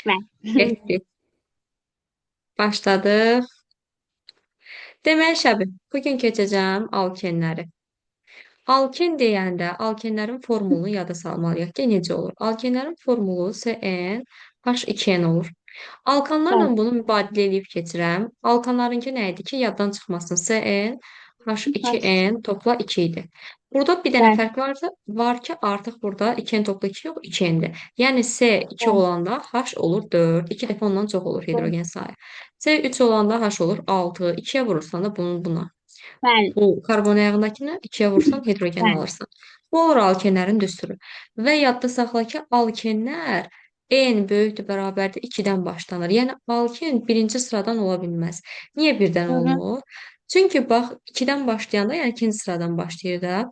Ver. Etdik. Başladıq. Deməli Şəbi, bugün keçəcəm alkenləri. Alken deyəndə alkenlərin formulunu yada salmalıyıq ki, necə olur? Alkenlərin formulu CnH2n olur. Alkanlarla Ver. bunu mübadilə edib keçirəm. Alkanlarınki nə idi ki, yaddan çıxmasın. CnH2n topla 2 idi. Burada bir dənə Ver. fərq var ki, artıq burada 2n topla 2 yox, 2n'dir. Yəni C2 Ver. olanda H olur 4, 2 dəfə ondan çox olur hidrogen sayı. C3 olanda H olur 6, 2-yə vurursan da bunun buna. Ver. Bu karbon ayağındakını ikiye vursan hidrogen Ver. alırsan. Bu olur alkenlərin düsturu. Və yadda saxla ki, alkenlər n böyükdür bərabərdir 2-dən başlanır. Yəni alken birinci sıradan ola bilməz. Niyə birdən Hı hı. olmur? Çünki bax 2-dən başlayanda, yəni ikinci sıradan başlayır da.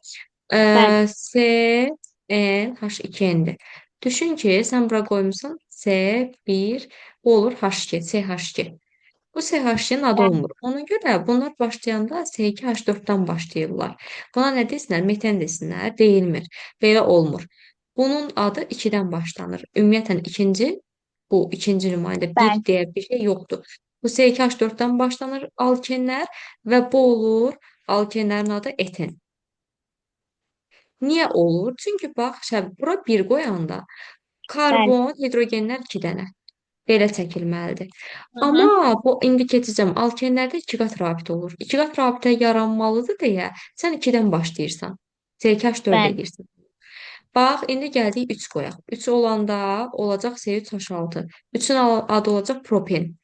Ver. C, N, H2N'dir. Düşün ki, sən bura qoymusan C1, bu olur H2, CH2. Bu SH-nin adı Ver. olmur. Ona görə bunlar başlayanda S2H4-dən başlayırlar. Buna nə desinlər? Metan desinlər. Deyilmir. Belə olmur. Bunun adı 2-dən başlanır. Ümumiyyətlə bu ikinci nümayəndə bir Ver. deyə bir şey yoxdur. Bu S2H4-dən başlanır alkenlər və bu olur alkenlərin adı eten. Niyə olur? Çünki bax, bura bir qoyanda Ver. karbon, hidrogenlər 2 dənə. Belə çəkilməlidir. Hı hı. Amma bu indi keçəcəm. Alkenlərdə iki qat rabitə olur. İki qat rabitə yaranmalıdır deyə sən 2-dən başlayırsan. CH4 Ver. edirsən. Bax, indi gəldik 3 qoyaq. 3 olanda olacaq C3H6. 3-ün adı olacaq propen.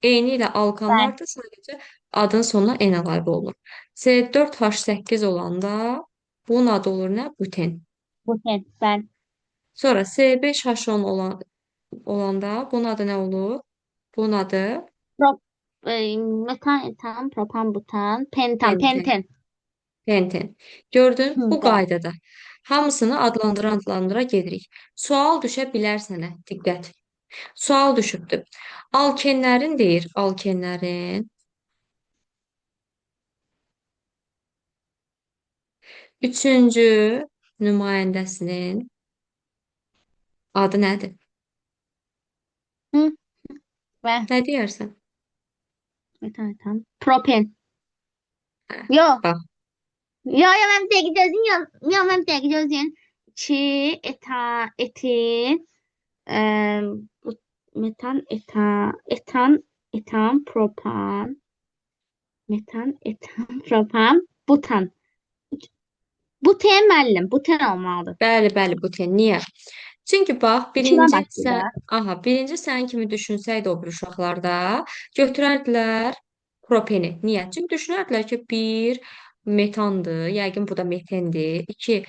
Eyni ilə Ver. alkanlar da sadəcə adın sonuna n əlavə olunur. C4H8 olanda bunun adı olur nə? Buten. Buket. Ver. Sonra C5H10 olanda bunun adı nə olur? Bunun adı Prop. Metan, etan, propan, butan, pentan, penten. penten. Penten. Gördün? Hı, Bu ver. qaydada. Hamısını adlandıra gedirik. Sual düşə bilər sənə. Diqqət. Sual düşübdür. Alkenlərin deyir, alkenlərin üçüncü nümayəndəsinin adı nədir? Hı, ver. Nə deyərsən? Metan, etan. Propen. Hə, Yo. bax. Yo, mən dəqiq gözləyən. Yo, mən dəqiq gözləyən. Çi, eta, etin. Bu metan, etan, etan, propan. Metan, etan, propan, butan. Buten müəllim, buten olmalıdır. Bəli, bəli, bu ten. Niyə? Çünki bax, İçindən başlayır da. birinci sənin kimi düşünsəydi o bir uşaqlarda, götürərdilər propeni. Niyə? Çünki düşünərdilər ki, bir metandır, yəqin bu da metendir, iki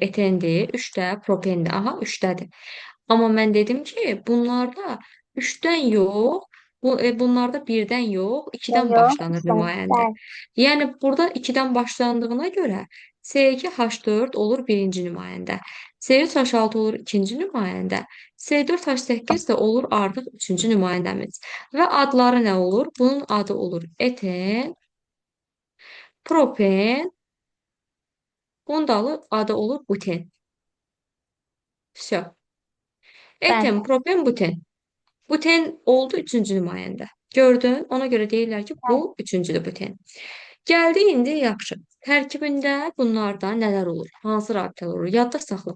etendir, üç də propendir. Aha, üçdədir. Amma mən dedim ki, bunlarda üçdən yox, bunlarda birdən yox, ikidən Yok, başlanır işte. nümayəndə. Ben, Yəni burada ikidən başlandığına görə C2H4 olur birinci nümayəndə. C3H6 olur ikinci nümayəndə. C4H8 də olur artıq üçüncü nümayəndəmiz. Və adları nə olur? Bunun adı olur eten, propen, bunun da adı olur buten. Всё. ben, Eten, propen, buten. Buten oldu üçüncü nümayəndə. Gördün? Ona görə deyirlər ki, bu ben, üçüncüdür buten. Gəldi indi yaxşı. Tərkibində bunlardan nələr olur? Hansı rabitələr olur? Yadda saxla.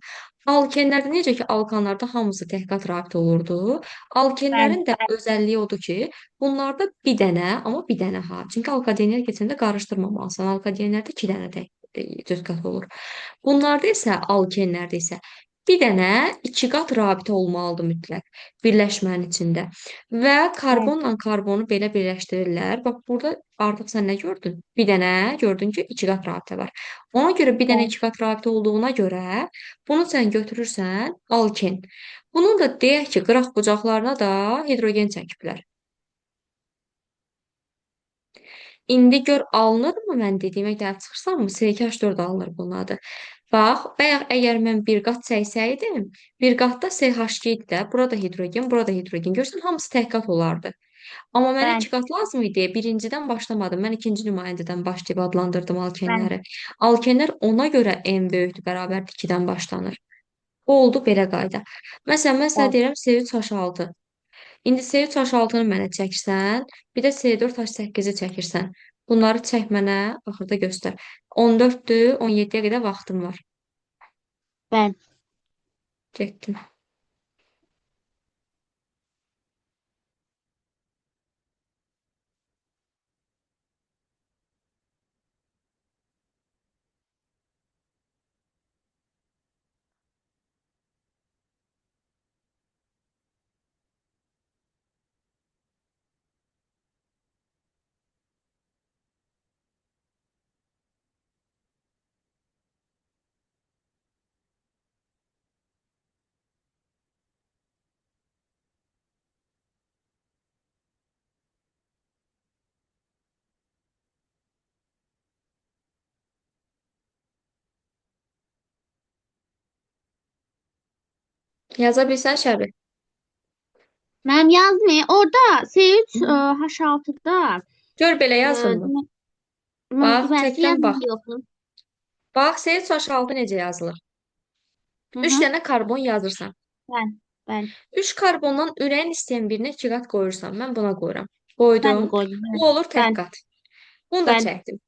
Alkenlərdə necə ki, alkanlarda hamısı təhqat rabitə olurdu. ben, Alkenlərin də özəlliyi odur ki, bunlarda bir dənə, amma bir dənə ha. Çünki alkadenlər keçəndə qarışdırmamalısan. Alkadenlərdə iki dənə düz qat olur. Bunlarda isə, alkenlərdə isə bir dənə iki qat rabitə olmalıdır mütləq birləşmənin içində. Və ben, karbonla karbonu belə birləşdirirlər. Bax, burada artıq sən nə gördün? Bir dənə gördün ki, iki qat rabitə var. Ona görə bir dənə ben. iki qat rabitə olduğuna görə bunu sən götürürsən alken. Bunun da deyək ki, qıraq bucaqlarına da hidrogen çəkiblər. İndi gör alınırmı mən dediyimə gəlib çıxırsanmı? CH4 alınır bunun adı. Bax, bayaq əgər mən bir qat çəksəydim, bir qatda CH2 idi də, burada hidrogen, burada hidrogen. Görsən hamısı tək qat olardı. Amma mənə iki Ben, qat lazım idi. Birincidən başlamadım. Mən ikinci nümayəndədən başlayıb adlandırdım ben, alkenləri. Alkenlər ona görə en böyükdür, bərabərdir 2-dən başlanır. Bu oldu belə qayda. Məsələn, mən sənə Bəli. deyirəm C3H6. İndi C3H6-nı mənə çəksən, bir də C4H8-i çəkirsən. Bunları çək mənə, axırda göstər. 14-dür, 17-yə qədər vaxtım var. Bəli. Getdim. Yaza bilsən Şəbi. Mənim yazmıyor. Orada C3 H6'da Gör belə e, yazılmır. Bax, müqaviməsi çəkdən bax. yazmıyor yoxdur. Bax, C3H6 necə yazılır? Hı 3 hı. dənə karbon yazırsan. Bəli. Bəli. 3 karbondan ürəyin istəyən birinə 2 qat qoyursan. Mən buna qoyuram. Mən də Qoydum. qoydum. Bəli. Bu olur tək Bəli. qat. Bunu da Bəli. çəkdim.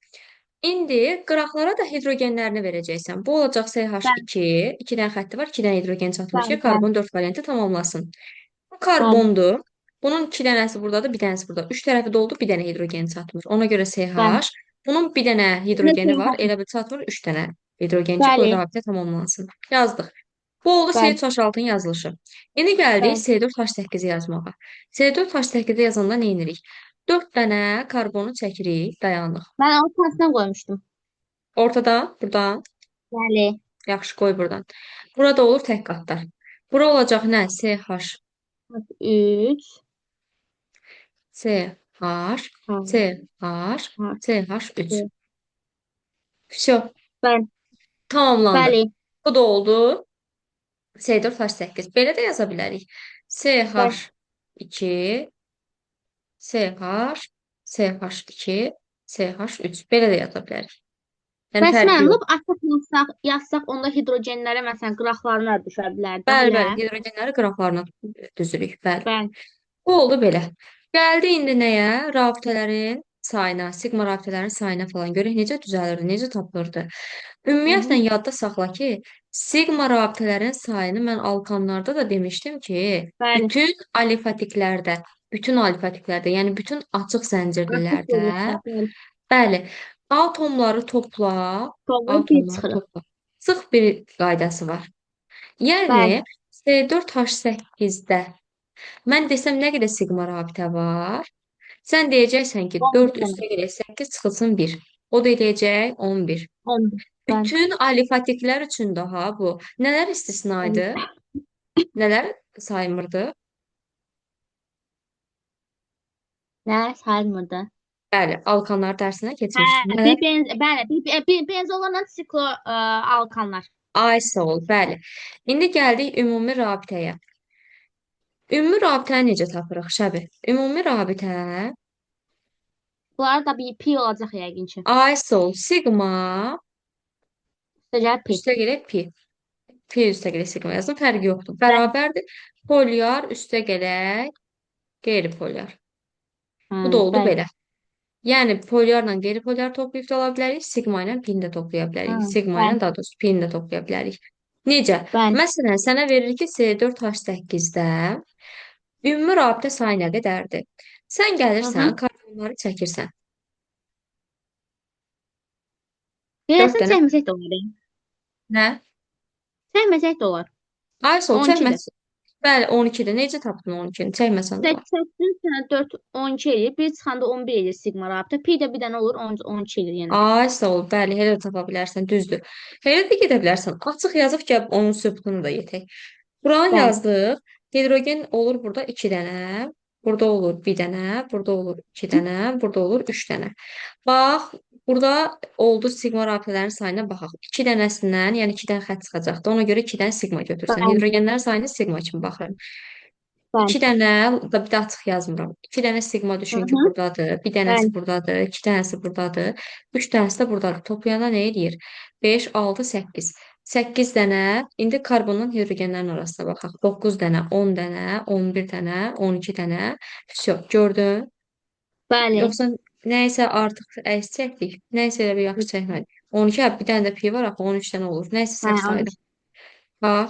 İndi qıraqlara da hidrogenlərini verəcəksən. Bu olacaq Bəli. CH2. 2 dənə xətti var. 2 dənə hidrogen çatmış ki, Bəli. Bəli. karbon 4 valenti tamamlasın. Bu Bəli. karbondur. Bunun 2 dənəsi buradadır, bir dənəsi burada. 3 tərəfi doldu, bir dənə hidrogen çatmır. Ona görə Bəli. CH. Bunun bir dənə Nə hidrogeni var. şey? Elə bil çatmır 3 dənə hidrogen ki, qoy Bəli. rabitə tamamlansın. Yazdıq. Bu oldu Bəli. C3H6-nın yazılışı. İndi gəldik Bəli. C4H8-i yazmağa. C4H8-i yazanda nə edirik? 4 dənə karbonu çəkirik, dayanıq. Mən ortasına qoymuşdum. Ortada, buradan. Bəli. Yaxşı, qoy buradan. Burada olur tək qatlar. Bura olacaq nə? CH, 3. CH, CH, CH3. Все, Bəli. tamamlandı. Bəli. Bu da oldu C4H8. Belə də yaza bilərik. Bəli. CH2, CH, CH2, CH3. Belə də yaza bilərik. Yəni Bəs fərqi mən yox. lap açıq yazsaq onda hidrogenlərə məsələn qıraqlarına düşə bilər də Bəli, elə. bəli, hidrogenləri qıraqlarına düzürük. Bəli. Bəli. Bu oldu belə. Gəldi indi nəyə? Rabitələrin sayına, siqma rabitələrin sayına falan görək necə düzəlirdi, necə tapılırdı. Hı Ümumiyyətlə hı. yadda saxla ki, siqma rabitələrin sayını mən alkanlarda da demişdim ki, Bəli. bütün alifatiklərdə, yəni bütün açıq Açıq zəncirlilərdə, görürsə, bəli. bəli, atomları topla, Sonra bir atomları çıxırıq. topla. Sıx bir qaydası var. Bəli. Yəni C4H8-də mən desəm nə qədər siqma rabitə var? Sən deyəcəksən ki, 11 4 dənə. üstə gələk 8 çıxılsın 1. O da eləyəcək 11. 11. Bəli. Bütün alifatiklər üçün daha bu. Nələr istisnaydı? Bəli. Nələr saymırdı? Nə saymırdı? Bəli, alkanlar dərsinə Hə, keçmişdik. bir Nələr? benz bəli, bir benzolarla siklo alkanlar. Ay sağ ol, bəli. İndi gəldik ümumi rabitəyə. Ümumi rabitəni necə tapırıq Şəbi? Ümumi rabitə Bunlar da bir pi olacaq yəqin ki. ay sol siqma Istəcər pi. üstə gələk pi. Pi üstə gələk siqma yazın, fərqi yoxdur. Bəli. Bərabərdir. Polyar üstə gələk qeyri-polyar. Hə, Bu da oldu bəli. belə. Yəni polyarla qeyri-polyar toplayıb da ala bilərik, siqma ilə pini də toplaya Hə, bilərik. Siqma ilə bəli. daha doğrusu pini də toplaya bilərik. Necə? Bəli. Məsələn, sənə verir ki, C4H8-də ümumi rabitə sayı nə qədərdir? Sən Hı hı. gəlirsən, karbonları çəkirsən. 4 Deyəsən dənə. çəkməsək də olar. Nə? Çəkməsək də olar. Ay sol 12-dir. çəkməz. Bəli, 12-dir. Necə tapdın 12-ni? Çəkməsən də olar. Çəkdin sənə 4 12 eləyir. Bir çıxanda 11 eləyir siqma rabitə. Pi də bir dənə olur 12 eləyir yenə. Ay sağ ol. Bəli, elə də tapa bilərsən, düzdür. Elə də gedə bilərsən. Açıq yazıb ki, onun sübutunu da yetək. Buranı Bəli. yazdıq. Hidrogen olur burada 2 dənə. Burada olur 1 dənə. Burada olur 2 dənə. Burada olur 3 dənə. Bax, burada oldu siqma rabitələrin sayına baxaq. 2 dənəsindən, yəni 2 dənə xətt çıxacaqdı. Ona görə 2 dənə siqma götürsən. Bəli. Hidrogenlərin sayını siqma kimi baxıram. Bəli. 2 dənə da bir də açıq yazmıram. 2 dənə siqma Hı düşün ki, hı. burdadır. Bir dənəsi Bəli. burdadır. 2 dənəsi burdadır. 3 dənəsi də burdadır. Toplayanda nə eləyir? 5, 6, 8. 8 dənə. İndi karbondan hidrogenlərin arasına baxaq. 9 dənə, 10 dənə, 11 dənə, 12 dənə. Vəsə, gördün? Bəli. Yoxsa nəysə artıq əks çəkdik. Nəysə elə bir yaxşı çəkmədik. 12, hə, bir dənə də pi var, axı 13 dənə olur. Nəysə Hə, səhv saydım. Bax,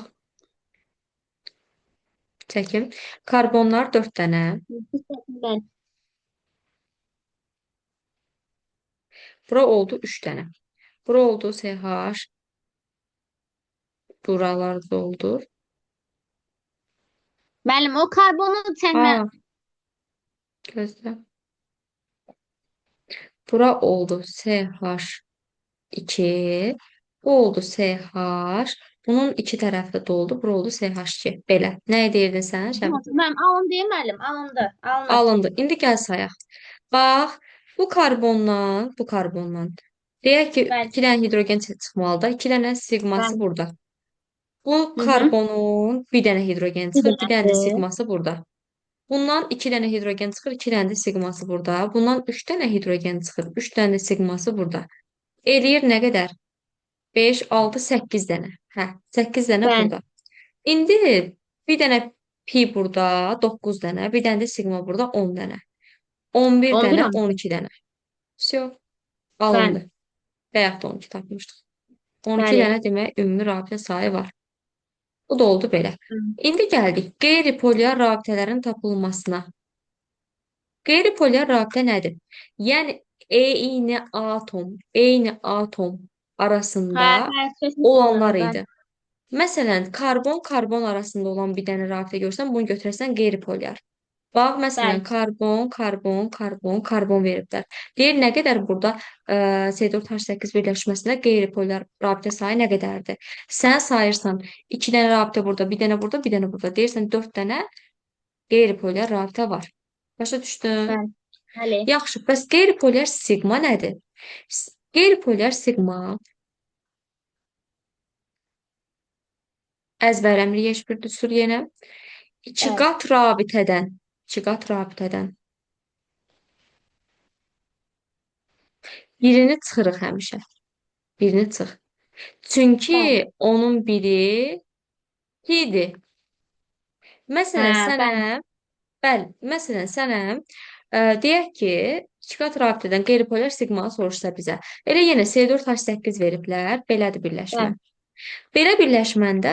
çəkim. Karbonlar 4 dənə. Bəli. Bura oldu 3 dənə. Bura oldu CH. Buralar doldur. Müəllim, o karbonu çəkmə. Aa, gözlə. Bura oldu CH2. Bu oldu CH. Bunun iki tərəfi də doldu. Bura oldu CH2. Belə. Nə deyirdin sən Şəbə? Müəllim, alın deyim müəllim, alındı, alınır. Alındı. İndi gəl sayaq. Bax, bu karbondan. Deyək ki, Bəli, 2 dənə hidrogen çıxmalıdır. 2 dənə siqması bəli. burada. Bu Hı hı. karbonun bir dənə hidrogen Bir çıxır, bir dənə də dənədir. siqması burada. Bundan 2 dənə hidrogen çıxır, 2 dənə də siqması burada. Bundan 3 dənə hidrogen çıxır, 3 dənə də siqması burada. Eləyir nə qədər? 5, 6, 8 dənə. Hə, 8 dənə Bəli. burada. İndi bir dənə pi burada, 9 dənə, bir dənə də siqma burada, 10 dənə. 11 11, dənə, 12. 12 dənə. Всё, Bəli, alındı. Bayaq da 12 tapmışdıq. 12 bəli. dənə demək ümumi rabitə sayı var. Bu da oldu belə. Hı. İndi gəldik qeyri-polyar rabitələrin tapılmasına. Qeyri-polyar rabitə nədir? Yəni eyni atom Hə, arasında bəli, sözünüz olanlar doğrudur, bəli. idi. Məsələn, karbon arasında olan bir dənə rabitə görsən, bunu götürəsən qeyri-polyar. Bax, məsələn, Bəli, karbon veriblər. Deyir, nə qədər burada C4H8 birləşməsində qeyri-polyar rabitə sayı nə qədərdir? Sən sayırsan, 2 dənə rabitə burada, bir dənə burada, bir dənə burada. Deyirsən, 4 dənə qeyri-polyar rabitə var. Başa düşdün? bəli, bəli. Yaxşı, bəs qeyri-polyar siqma nədir? Qeyri-polyar siqma əzbərləmirik heç bir düstur yenə. İki Bəli, qat rabitədən, iki qat rabitədən birini çıxırıq həmişə. Birini çıx. bəli. Çünki onun biri pidir. Hə, Məsələn, bəli, sənəm, deyək ki, iki qat rabitədən qeyri-polyar siqmanı soruşsa bizə. Elə yenə C4H8 veriblər, belədir birləşmə. bəli, Belə birləşməndə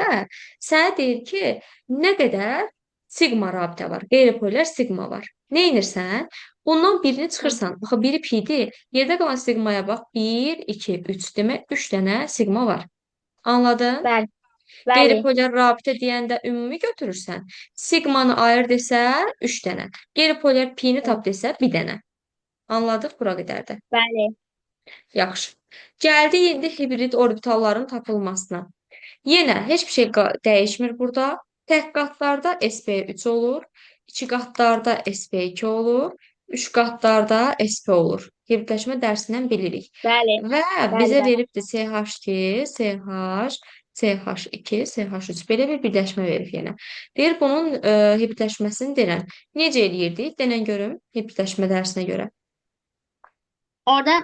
sənə deyir ki, nə qədər siqma rabitə var, qeyri-polyar siqma var. Nə edirsən? Bundan birini bəli, çıxırsan. Axı biri pidir. Yerdə qalan siqmaya bax. 1, 2, 3 demək 3 dənə siqma var. Anladın? bəli, bəli, Qeyri-polyar rabitə deyəndə ümumi götürürsən. Siqmanı ayır desə 3 dənə. Qeyri-polyar pini bəli, tap desə 1 dənə. Anladıq bura qədər də. bəli, Yaxşı. Gəldik indi hibrid orbitalların tapılmasına. Yenə heç bir şey dəyişmir burada. Tək qatlarda sp3 olur, iki qatlarda sp2 olur, üç qatlarda sp olur. Hibridləşmə dərsindən bilirik. bəli, Və bəli, bizə bəli. veribdi CH2, CH, CH2, CH3 belə bir birləşmə verib yenə. Deyir bunun hibridləşməsini denən. Necə eləyirdik? Denən görüm hibridləşmə dərsinə görə. Orada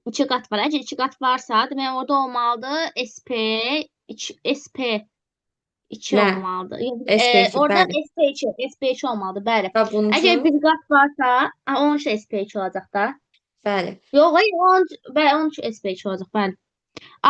iki qat var. Əgər iki qat varsa, demək orada olmalıdır SP2 Nə? olmalıdır. Yox, SP2, orada bəli. SP2 olmalıdır, bəli. Və bunun Əgər üçün, bir qat varsa, onun üçün SP2 olacaq da. bəli. Yox, hayır, onun üçün SP2 olacaq, bəli.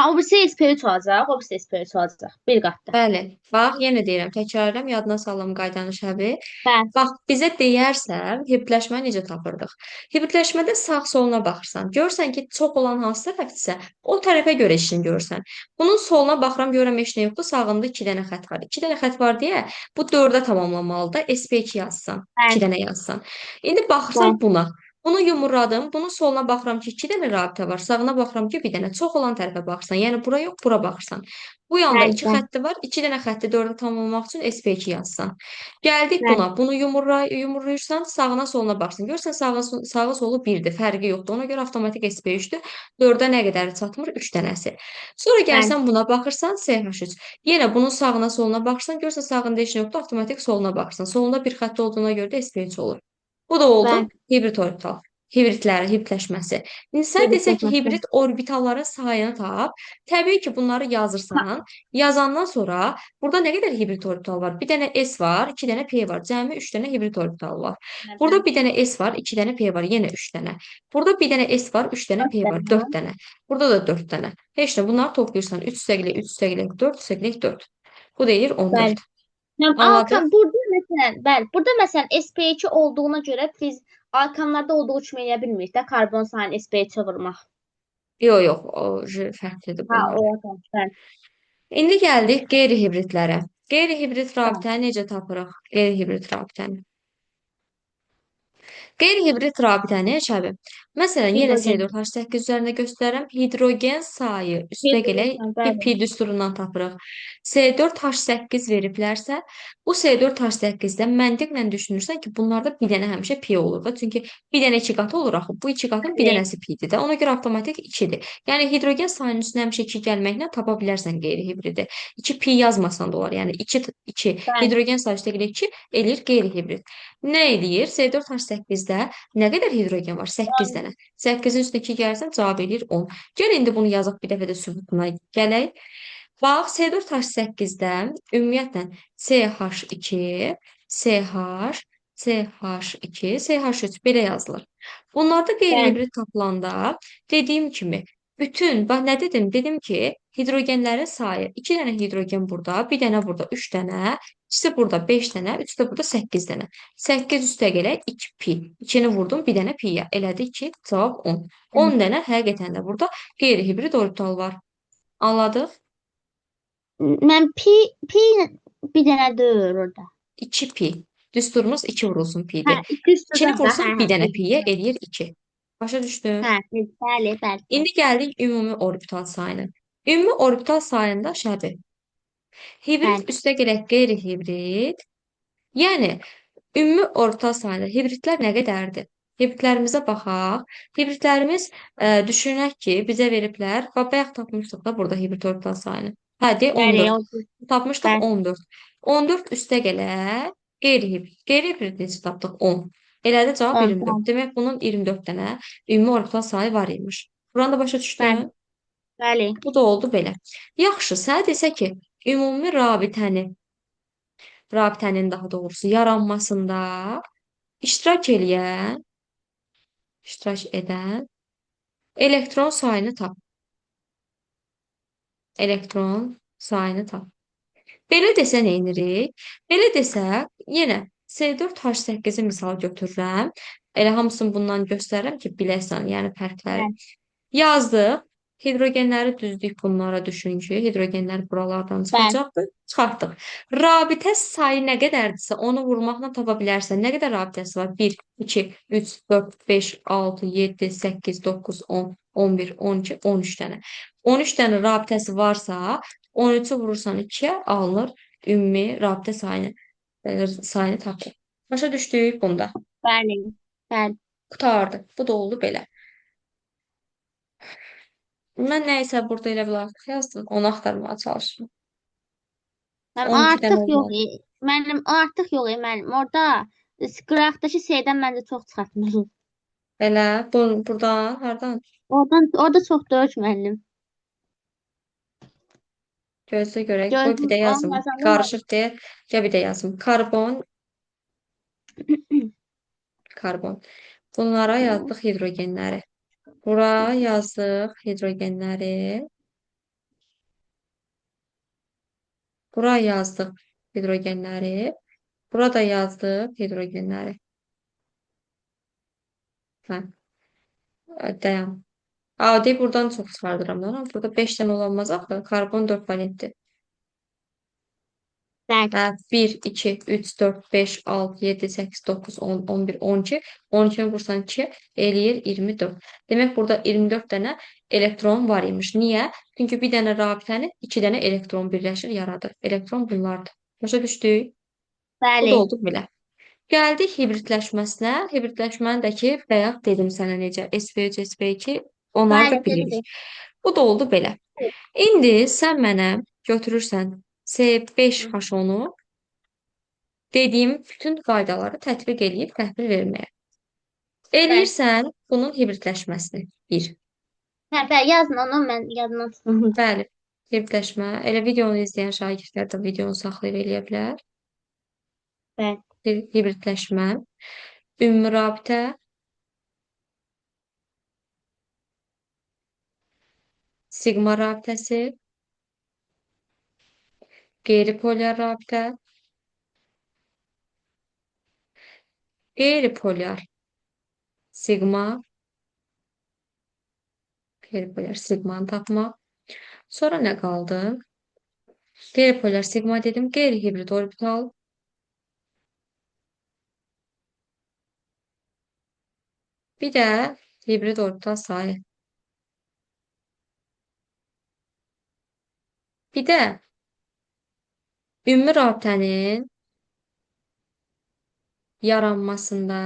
O birisi SP3 olacaq, o birisi SP3 olacaq. Bir qatda. Bəli. Bax, yenə deyirəm, təkrarlayıram, yadına salım qaydanı şəbi. Bəli, Bax, bizə deyərsən, hibridləşməni necə tapırdıq? Hibridləşmədə sağ-soluna baxırsan. Görürsən ki, çox olan hansı tərəfdirsə, o tərəfə görə işini görürsən. Bunun soluna baxıram, görürəm heç nə yoxdur. Sağında 2 dənə xətt var. 2 dənə xətt var deyə bu 4-ə tamamlamalıdır. SP2 yazsan, 2 bəli, dənə yazsan. İndi baxırsan bəli, buna. Bunu yumurladım. Bunun soluna baxıram ki, 2 dənə rabitə var. Sağına baxıram ki, bir dənə. Çox olan tərəfə baxırsan. Yəni bura yox, bura baxırsan. Bu yanda bəli, 2 bəli, xətti var. 2 dənə xətti 4-ə tamamlamaq üçün SP2 yazsan. Gəldik bəli, buna. Bunu yumurlayırsan, sağına soluna baxsın. Görürsən sağı solu birdir, fərqi yoxdur. Ona görə avtomatik SP3-dür. 4-ə nə qədər çatmır? 3 dənəsi. Sonra bəli, gəlsən buna baxırsan, CH3. Yenə bunun sağına soluna baxırsan, görürsən sağında heç nə yoxdur, avtomatik soluna baxırsan. Solunda bir xətt olduğuna görə də SP3 olur. Bu da oldu bəli, hibrid orbital. hibridləşməsi. İndi sən desək ki, Hibridləşməsi. hibrid orbitalların sayını tap. Təbii ki, bunları yazırsan. Yazandan sonra burada nə qədər hibrid orbital var? Bir dənə S var, iki dənə P var. Cəmi 3 dənə hibrid orbital var. Burada bir dənə S var, iki dənə P var, yenə 3 dənə. Burada bir dənə S var, 3 dənə P var, 4 dənə. Burada da 4 dənə. Heç nə, bunları toplayırsan. 3 üstəgələk 3 üstəgələk 4 üstəgələk 4. Bu deyir Bəli. 14. Yəni, Anladın? Alkan burada məsələn, bəli, burada məsələn SPH olduğuna görə biz alkanlarda olduğu kimi eləyə bilmirik də karbon sayını SPH vurmaq. Yox, yox, o fərqlidir Ha, bunlar. o da. Bəli. İndi gəldik qeyri-hibridlərə. Qeyri-hibrid rabitəni necə tapırıq? Qeyri-hibrid rabitəni. Qeyri-hibrid rabitəni şəbih. Məsələn, yenə Hidrogen. C4H8 üzərində göstərirəm. Hidrogen sayı üstəgələk Hidrogen, pi bəli. düsturundan tapırıq. C4H8 veriblərsə, bu C4H8-dən məntiqlə düşünürsən ki, bunlarda bir dənə həmişə pi olur da. Çünki bir dənə iki qatı olur axı. Bu iki qatın bir Bəli. dənəsi pidir də. Ona görə avtomatik 2-dir. Yəni hidrogen sayının üstünə həmişə 2 gəlməklə tapa bilərsən qeyri-hibridi. 2 pi yazmasan da olar. Yəni 2 Bəli. hidrogen sayı üstəgələk 2 eləyir qeyri-hibrid. Nə eləyir? C4H8-də nə qədər hidrogen var? 8 dənə. 8-in üstünə 2 gəlsən cavab eləyir 10. Gəl indi bunu yazaq bir dəfə də sübutuna gələk. Bax, C4H8-də ümumiyyətlə CH2, CH, CH2, CH3 belə yazılır. Bunlarda Bəli. qeyri-hibrid tapılanda dediyim kimi bütün, bax nə dedim? Dedim ki, hidrogenlərin sayı 2 dənə hidrogen burada, bir dənə burada, 3 dənə, ikisi burada 5 dənə, üçü də burada 8 dənə. 8 üstəgələ 2 pi. 2-ni vurdum bir dənə piyə. Elədi ki, cavab 10. 10 dənə həqiqətən də burada qeyri-hibrid orbital var. Anladıq? Mən pi bir dənə deyil orada. 2 pi. Düsturumuz 2 vurulsun Hə, pidir. 200 2-ni da. Hə, vursan hə. bir dənə piyə eləyir 2. Başa düşdün? Hə, bəli, bəli. İndi gəldik ümumi orbital sayına. Ümumi orbital sayında şəbih. Hibrid Bəli. üstəgələk qeyri-hibrid. Yəni ümumi orbital sayında hibridlər nə qədərdir? Hibridlərimizə baxaq. Hibridlərimiz düşünək ki, bizə veriblər. Bayaq tapmışdıq da burada hibrid orbital sayını. Hə, de Bəli, 14. oldu. Tapmışdıq Bəli. 14. 14 üstəgələk qeyri-hibrid. Qeyri-hibrid necə tapdıq? 10. Elədi cavab 10. 24. Bəli. Demək bunun 24 dənə ümumi orbital sayı var imiş. Buranı da başa Bəli. düşdün? Bəli. Bu da oldu belə. Yaxşı, sənə desə ki, ümumi rabitənin daha doğrusu yaranmasında iştirak eləyən, iştirak edən elektron sayını tap. Elektron sayını tap. Belə desə nə edirik? Belə desə, yenə C4H8-i misal götürürəm. Elə hamısını bundan göstərirəm ki, biləsən, yəni fərqləri. Bəli. Yazdıq. Hidrogenləri düzdük bunlara düşün ki, hidrogenlər buralardan Bəli. çıxacaqdır. Çıxartdıq. Rabitə sayı nə qədərdirsə, onu vurmaqla tapa bilərsən. Nə qədər rabitəsi var? 1, 2, 3, 4, 5, 6, 7, 8, 9, 10, 11, 12, 13 dənə. 13 dənə rabitəsi varsa, 13-ü vurursan 2-yə alınır ümumi rabitə sayını tapır. Başa düşdük bunda. Bəli. Bəli. Qurtardı. Bu da oldu belə. Mən nəysə burada elə bil artıq yazdım. Onu axtarmağa çalışıram. Mənim 12 dənə artıq yox. olmalı. Mənim artıq yox. Mənim orada qıraqdakı şeydən məncə çox çıxartmalıyam. Elə buradan hardan? Orada çox deyil müəllim. Gözlə görək. Qoy bir Gördüm, də yazım. olmazsa Qarışıq deyə. Gəl bir də yazım. Karbon. Bunlara yazdıq hidrogenləri. Bura yazdıq hidrogenləri. Bura yazdıq hidrogenləri. Burada yazdıq hidrogenləri. Hə, dayan. Adi buradan çox çıxardıram da. Burada 5 dənə olanmaz axı. Karbon 4 valentdir. bəli. Hə, 1, 2, 3, 4, 5, 6, 7, 8, 9, 10, 11, 12. 12-ni vursan 2 eləyir 24. Demək burada 24 dənə elektron var imiş. Niyə? Çünki bir dənə rabitəni 2 dənə elektron birləşir, yaradır. Elektron bunlardır. Başa düşdük? Bu da Bəli. oldu belə. Gəldik hibridləşməsinə. Hibridləşməni də ki, bayaq dedim sənə necə. SP3, SP2 onları Bəli, da bilirik. dedi. Bu da oldu belə. İndi sən mənə götürürsən C5H10-u dediyim bütün qaydaları tətbiq eləyib təhvil verməyə. Bəli. Eləyirsən bunun hibridləşməsini. Bir. Hə, bəli, yazın onu mən yadımdan tutmuşam. Bəli. Hibridləşmə. Elə videonu izləyən şagirdlər də videonu saxlayıb eləyə bilər. Bəli. Hibridləşmə. Ümumi rabitə, siqma rabitəsi, qeyri-polyar rabitə, qeyri-polyar siqma, qeyri-polyar siqmanı tapmaq. Sonra nə qaldı? Qeyri-polyar siqma dedim, qeyri-hibrid orbital, bir də hibrid orbital sayı. Bir də ümumi rabitənin yaranmasında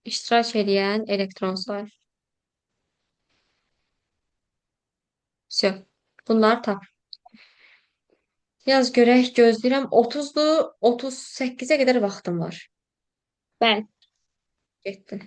iştirak edən elektron sayı. Всё. Bunları tap. Yaz görək, gözləyirəm. 30-dur, 38-ə qədər vaxtım var. Bəli. Getdi.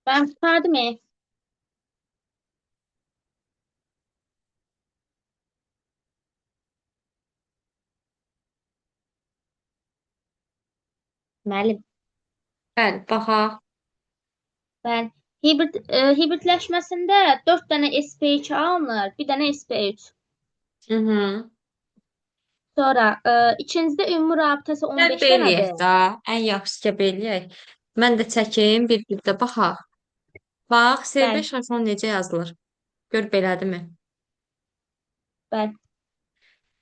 Ben tutardım. Müəllim. Bəli, baxaq. Ben hibritləşməsində 4 dənə SP2 alınır, bir dənə SP3. Mhm. Sonra ikincidə ümumi rabitəsi Gəl 15 beləyək dənədir. da. Ən yaxşısı gəl beləyək. Mən də çəkim, bir də baxaq. Bax, Bəli, S5 Hasan necə yazılır? Gör belədirmi? bəli,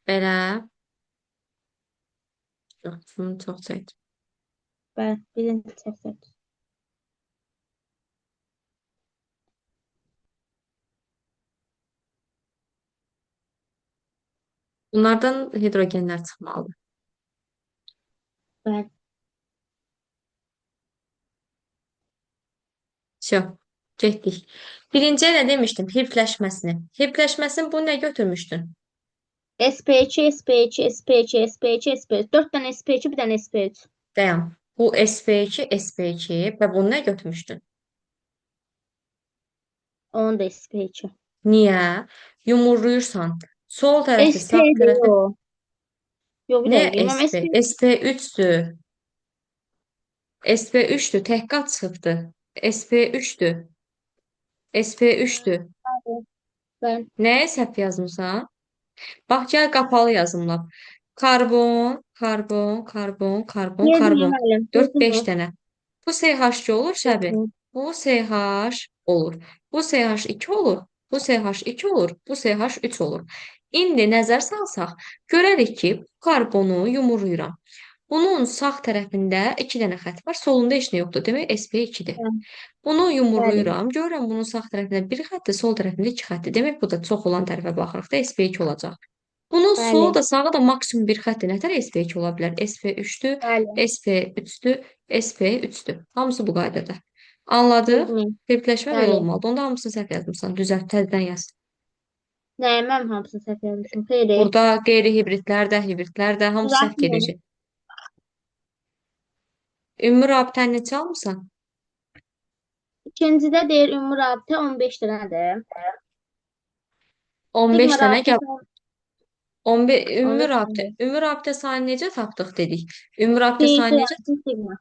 Belə. Yox, bunu çox çək. bəli. Birinci çəkək. Bunlardan hidrogenlər çıxmalıdır. Bəli. Всё, getdik. Birinciyə nə demişdim? Hibritləşməsini. Hibritləşməsini bu nə götürmüşdün? SP2, SP2, SP2, SP2, SP3. 4 dənə SP2, bir dənə SP3. Dayan. Bu SP2, SP2 və bunu nə götürmüşdün? Onun da SP2. Niyə? Yumurluyursan. Sol tərəfi, sağ SP tərəfi. yox. Yox, bir Nə dəqiqə. Mən SP? SP SP3'dür. SP3'dür. Tək qat çıxdı. SP3'dür. SP3'dür. ben Nəyə səhv yazmısan? Bax, gəl qapalı yazımla. Karbon, karbon, karbon, karbon, yedim karbon. müəllim. Yedim 4-5 mi? dənə. Bu SH2 olur şəbi. Yedim. Bu SH olur. Bu SH2 olur. Bu SH2 olur. Bu SH3 olur. İndi nəzər salsaq, görərik ki, bu karbonu yumurlayıram. Bunun sağ tərəfində 2 dənə xətt var, solunda heç nə yoxdur. Demək SP2-dir. Ben, Bunu bəli, yumurlayıram. Görürəm bunun sağ tərəfində bir xəttdir, sol tərəfində 2 xəttdir. Demək bu da çox olan tərəfə baxırıq da SP2 olacaq. Bunun bəli, solu da sağı da maksimum bir xətti nətər SP2 ola bilər? SP3-dür, bəli. SP3-dür, SP3-dür. Hamısı bu qaydada. Anladın? Yedim. Hibritləşmə belə Bəli. olmalıdır. Onda hamısını səhv yazmısan. Düzəlt, təzədən yaz. Nəyiməm hamısını səhv yazmışım. Xeyri. Burada hibritlər də hamısı səhv Düzəltməyin. gedəcək. Ümumi rabitəni neçə almısan? İkincidə deyir ümumi rabitə 15 dənədir. 15 Sigma dənə gəl. rabitəsi 15 ümumi 15 rabitə. dənədir. Ümumi rabitə sayını necə tapdıq dedik? Ümumi rabitə P2 sayını necə? yəni sigma.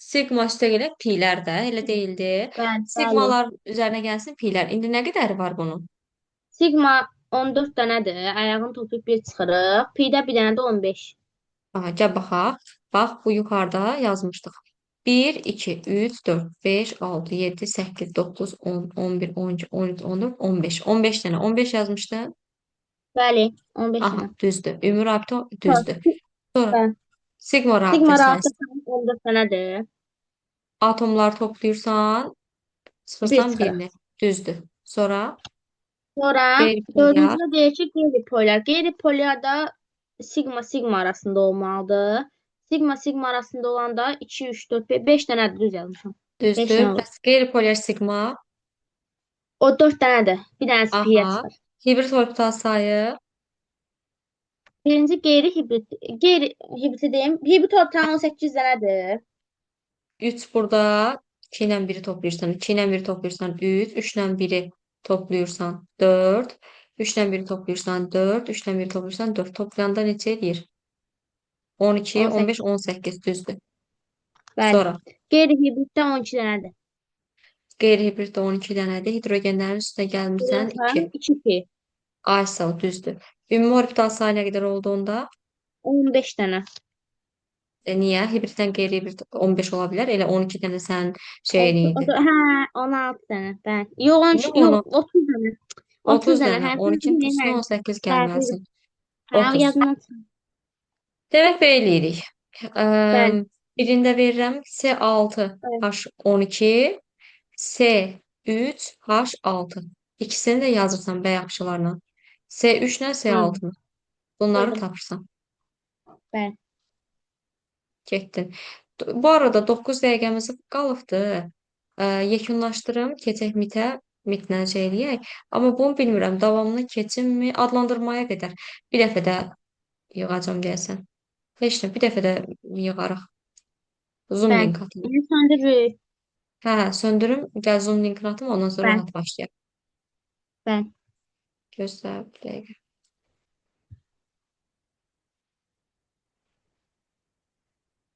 Sigma üstəgələ pi'lər də, elə deyildi. Bəli, bəli. Sigmalar üzərinə gəlsin pi'lər. İndi nə qədəri var bunun? Sigma 14 dənədir. Ayağını toplayıb bir çıxırıq. P-də bir dənə də 15. Aha, gəl baxaq. Bax, bu yuxarıda yazmışdıq. 1, 2, 3, 4, 5, 6, 7, 8, 9, 10, 11, 12, 13, 14, 15. 15 dənə. 15 yazmışdın. Bəli, 15 Aha, dənə. düzdür. Ümumi rabitə Hə, düzdür. Sonra bəli. sigma Sigma rabitə rabitə sayısı. 14 dənədir. Atomları toplayırsan, Bir çıxırsan çıxırıq. birini. Düzdür. Sonra Sonra qeyri-polyar. dördüncüdə deyir ki, qeyri-polyar. Qeyri-polyar da sigma sigma arasında olmalıdır. Sigma sigma arasında olanda 2, 3, 4, 5 dənədir. Düz yazmışam. 5 Düzdür. dənə olur. Bəs qeyri-polyar sigma. O 4 dənədir. Bir dənəsi pi-yə Aha. çıxır. Hibrit orbital sayı. Birinci qeyri-hibrit. Qeyri-hibriti deyim. Hibrit orbitanı 18 dənədir. 3 burada. 2 ilə 1-i toplayırsan. 2 ilə 1-i toplayırsan 3. 3 ilə 1-i toplayırsan 4. 3 ilə 1-i toplayırsan 4. 3 ilə 1-i toplayırsan 4. Toplayanda neçə edir? 12, 15, 18. 18 düzdür. Bəli. Sonra Qeyri-hibritdə 12 dənədir. qeyri-hibritdə 12 dənədir. Hidrogenlərin üstünə gəlmirsən Hidrogen 2. 2 pi. Ay sağ ol, düzdür. Ümumi orbital sayı nə qədər olduğunda 15 dənə. niyə? Hibritdən qeyri-hibrit 15 ola bilər. Elə 12 dənə sənin O, şeyin o idi. da, hə, 16 dənə. Bəli. Yox, Yox, 13, yox, 30 dənə. 30 30 dənə. dənə. Hə, 12-nin hə, üstünə hə. 18 Bəli. gəlməlisin. Hə, 30. yadımdan çıxdı. Demək belə eləyirik. Bəli. Birində verirəm Bəli. C6H12, C3H6. İkisini də yazırsan bayaqçılarla. C3 ilə Hı, C6-nı. Bunları dedim. tapırsan. Bəli. Getdin. Bu arada 9 dəqiqəmiz qalıbdı. Yekunlaşdırım, keçək mitə, mitlə şey eləyək. Amma bunu bilmirəm, davamını keçimmi, adlandırmaya qədər. Bir dəfə də yığacam deyəsən. Heç nə, bir dəfə də yığarıq. Zoom Bəli. link atın. İndi söndürürük. Hə, söndürüm. Gəl Zoom linkini atım, ondan sonra Ben, rahat başlayaq. ben. Gözlə bir dəqiqə.